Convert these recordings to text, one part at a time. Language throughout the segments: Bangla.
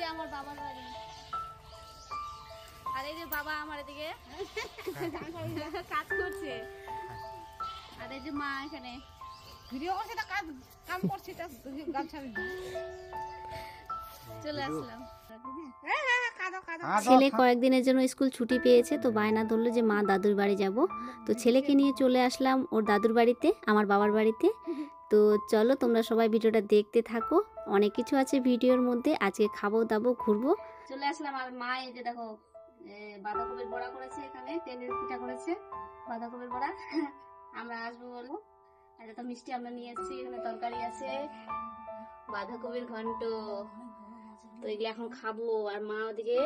যে আমার বাবার বাড়ি, আর এই যে বাবা আমার এদিকে কাজ করছে, আর এই যে মা এখানে ভিডিও করছে, কাম করছে, চলে আসলাম। ছেলে কয়েকদিনের জন্য স্কুল ছুটি পেয়েছে, তো বায়না ধরলো যে মা দাদুর বাড়ি যাব। তো ছেলেকে নিয়ে চলে আসলাম ওর দাদুর বাড়িতে, আমার বাবার বাড়িতে। তো চলো তোমরা সবাই ভিডিওটা দেখতে থাকো, অনেক কিছু আছে ভিডিওর মধ্যে। আজকে খাবো দাবো ঘুরবো। চলে আসলাম। আর মা এই যে দেখো বাঁধাকপির বড়া করেছে, এখানে তেলের পিঠা করেছে বাঁধাকপির বড়া। আমরা আসবো বলো, আর তো মিষ্টি আমরা নিয়ে এসেছি, এখানে তরকারি আছে, বাঁধাকপির ঘন্ট, তো এগুলো এখন খাবো। আর মা ওদিকে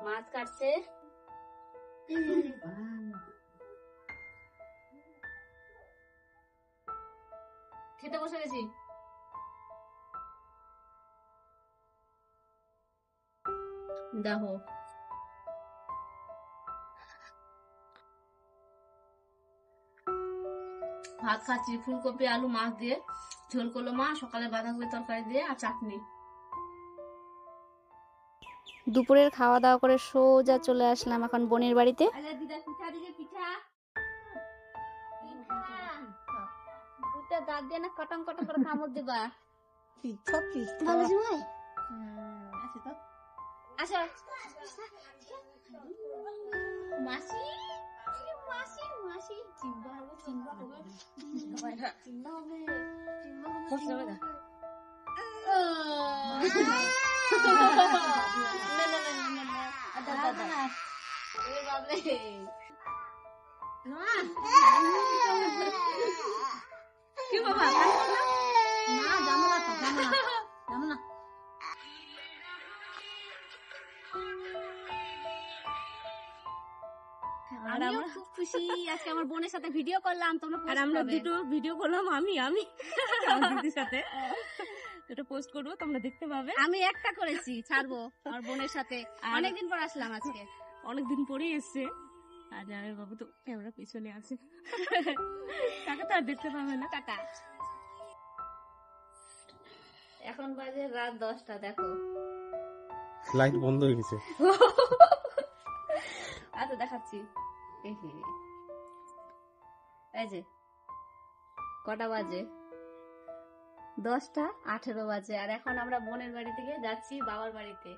মাছ কাটছে। খেতে বসে গেছি। দেখো ভাত খাচ্ছি, ফুলকপি আলু মাছ দিয়ে ঝোল করলো মা, সকালে বাঁধাকপি তরকারি দিয়ে আর চাটনি। দুপুরের খাওয়া দাওয়া করে সোজা চলে আসলাম এখন বোনের বাড়িতে। দাঁত দিয়ে না কটং কটং করে কামড় দিবা। আসো মাসি, মাসি মাসি চিম্বা হবে, চিম্বা হবে, চিম্বা হবে, চিম্বা হবে। কি বাবা না জানো না তো, জানো না, জানো না। আর আমরা খুব খুশি, আজকে আমার বোনের সাথে ভিডিও করলাম, তোমরা আর আমরা দুটো ভিডিও করলাম, আমি আমার দিদির সাথে এটা পোস্ট করবো, তোমরা দেখতে পাবে। আমি একটা করেছি, ছাড়বো আমার বোনের সাথে, অনেকদিন পর আসলাম আজকে, অনেকদিন পরেই এসছে। আর জামাই বাবু তো ক্যামেরা পিছনে আছে, তাকে তো আর দেখতে পাবে না। টাটা। এখন বাজে রাত 10টা, দেখো লাইট বন্ধ হয়ে গেছে। আচ্ছা দেখাচ্ছি। এই যে কটা বাজে, 10:18 বাজে। আর এখন আমরা বোনের বাড়ি থেকে যাচ্ছি বাবার বাড়িতে,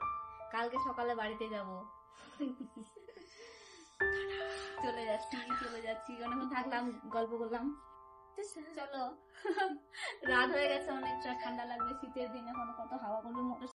কালকে সকালে বাড়িতে যাব। চলে যাচ্ছি অনেকক্ষণ থাকলাম, গল্প করলাম। চলো, রাত হয়ে গেছে অনেকটা, ঠান্ডা লাগবে, শীতের দিন, এখন কত হাওয়া করবে।